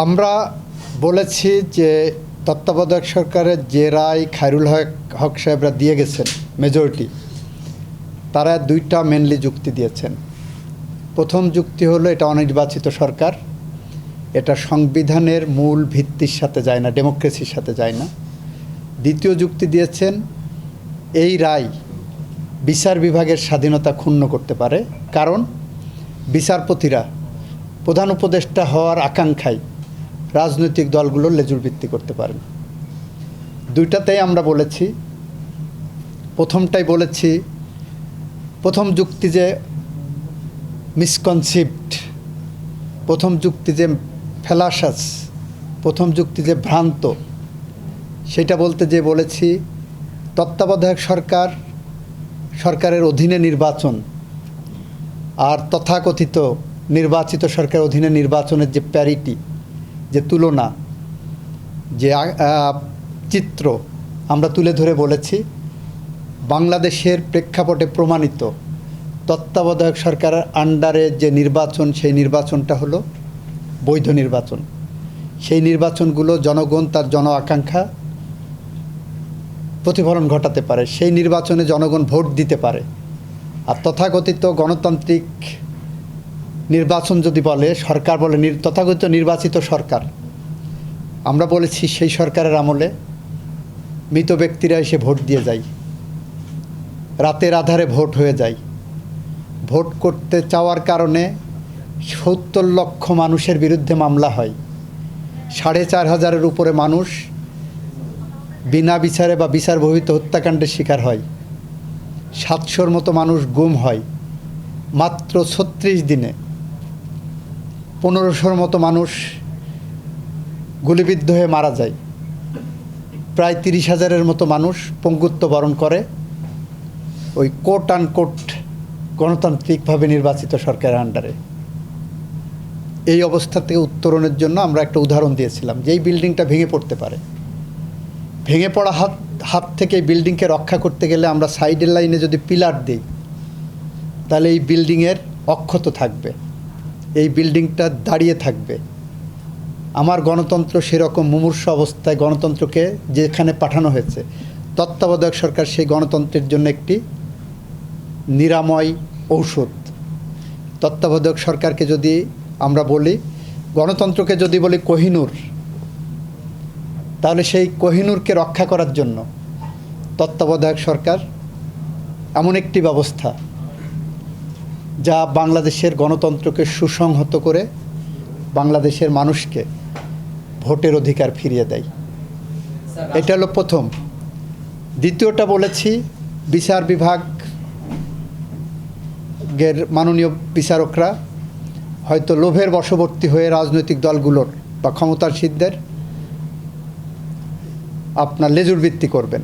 আমরা বলেছি যে তত্ত্বাবধায়ক সরকারের যে রায় খায়রুল হক সাহেবরা দিয়ে গেছেন মেজরিটি, তারা দুইটা মেনলি যুক্তি দিয়েছেন। প্রথম যুক্তি হলো এটা অনির্বাচিত সরকার, এটা সংবিধানের মূল ভিত্তির সাথে যায় না, ডেমোক্রেসির সাথে যায় না। দ্বিতীয় যুক্তি দিয়েছেন এই রায় বিচার বিভাগের স্বাধীনতা ক্ষুণ্ণ করতে পারে, কারণ বিচারপতিরা প্রধান উপদেষ্টা হওয়ার আকাঙ্ক্ষায় রাজনৈতিক দলগুলো লেজুর ভিত্তি করতে পারেন। দুইটাতেই আমরা বলেছি, প্রথমটাই বলেছি, প্রথম যুক্তি যে মিসকনসিপ্ট, প্রথম যুক্তি যে ফেলাসাস, প্রথম যুক্তি যে ভ্রান্ত, সেটা বলতে যে বলেছি তত্ত্বাবধায়ক সরকারের অধীনে নির্বাচন আর তথাকথিত নির্বাচিত সরকারের অধীনে নির্বাচনের যে প্যারিটি, যে তুলনা, যে চিত্র আমরা তুলে ধরে বলেছি বাংলাদেশের প্রেক্ষাপটে প্রমাণিত তত্ত্বাবধায়ক সরকারের আন্ডারে যে নির্বাচন, সেই নির্বাচনটা হলো বৈধ নির্বাচন। সেই নির্বাচনগুলো জনগণ তার জন আকাঙ্ক্ষা প্রতিফলন ঘটাতে পারে, সেই নির্বাচনে জনগণ ভোট দিতে পারে। আর তথাকথিত গণতান্ত্রিক নির্বাচন যদি বলে, সরকার বলে তথাকথিত নির্বাচিত সরকার, আমরা বলেছি সেই সরকারের আমলে মৃত ব্যক্তিরা এসে ভোট দিয়ে যায়, রাতের আধারে ভোট হয়ে যায়। ভোট করতে চাওয়ার কারণে ৭০ লক্ষ মানুষের বিরুদ্ধে মামলা হয়, ৪,৫০০-এর উপরে মানুষ বিনা বিচারে বা বিচার বহির্ভূত হত্যাকাণ্ডের শিকার হয়, ৭০০-র মতো মানুষ গুম হয়। মাত্র ৩৬ দিনে ১৫০০-র মতো মানুষ গুলিবিদ্ধ হয়ে মারা যায়, প্রায় ৩০,০০০-এর মতো মানুষ পঙ্গুত্ব বরণ করে ওই কোট আনকোট গণতান্ত্রিকভাবে নির্বাচিত সরকারের আন্ডারে। এই অবস্থা থেকে উত্তরণের জন্য আমরা একটা উদাহরণ দিয়েছিলাম যে এই বিল্ডিংটা ভেঙে পড়তে পারে। ভেঙে পড়া হাত থেকে এই বিল্ডিংকে রক্ষা করতে গেলে আমরা সাইডের লাইনে যদি পিলার দিই, তাহলে এই বিল্ডিংয়ের অক্ষত থাকবে, এই বিল্ডিংটা দাঁড়িয়ে থাকবে। আমার গণতন্ত্র সেরকম মুমূর্ষু অবস্থায় গণতন্ত্রকে যেখানে পাঠানো হয়েছে, তত্ত্বাবধায়ক সরকার সেই গণতন্ত্রের জন্য একটি নিরাময় ঔষধ। তত্ত্বাবধায়ক সরকারকে যদি আমরা বলি, গণতন্ত্রকে যদি বলি কোহিনূর, তাহলে সেই কোহিনূরকে রক্ষা করার জন্য তত্ত্বাবধায়ক সরকার এমন একটি ব্যবস্থা যা বাংলাদেশের গণতন্ত্রকে সুসংহত করে বাংলাদেশের মানুষকে ভোটের অধিকার ফিরিয়ে দেয়। এটা হলো প্রথম। দ্বিতীয়টা বলেছি বিচার বিভাগের মাননীয় বিচারকরা হয়তো লোভের বশবর্তী হয়ে রাজনৈতিক দলগুলোর বা ক্ষমতাসীনদের আপনার লেজুর ভিত্তি করবেন।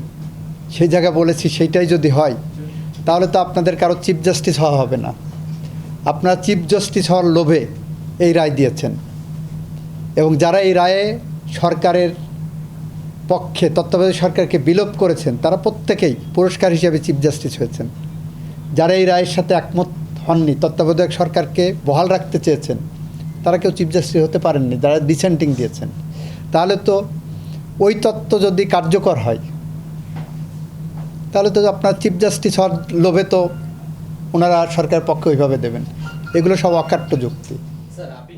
সেই জায়গায় বলেছি সেইটাই যদি হয়, তাহলে তো আপনাদের কারো চিফ জাস্টিস হওয়া হবে না। আপনারা চিফ জাস্টিস হওয়ার লোভে এই রায় দিয়েছেন, এবং যারা এই রায়ে সরকারের পক্ষে তত্ত্বাবধায়ক সরকারকে বিলোপ করেছেন, তারা প্রত্যেকেই পুরস্কার হিসেবে চিফ জাস্টিস হয়েছেন। যারা এই রায়ের সাথে একমত হননি, তত্ত্বাবধায়ক সরকারকে বহাল রাখতে চেয়েছেন, তারা কেউ চিফ জাস্টিস হতে পারেননি, যারা ডিসেন্টিং দিয়েছেন। তাহলে তো ওই তত্ত্ব যদি কার্যকর হয়, তাহলে তো আপনার চিফ জাস্টিস হওয়ার লোভে তো ওনারা সরকারের পক্ষে ওইভাবে দেবেন। এগুলো সব অকাট্য যুক্তি। স্যার, আপনি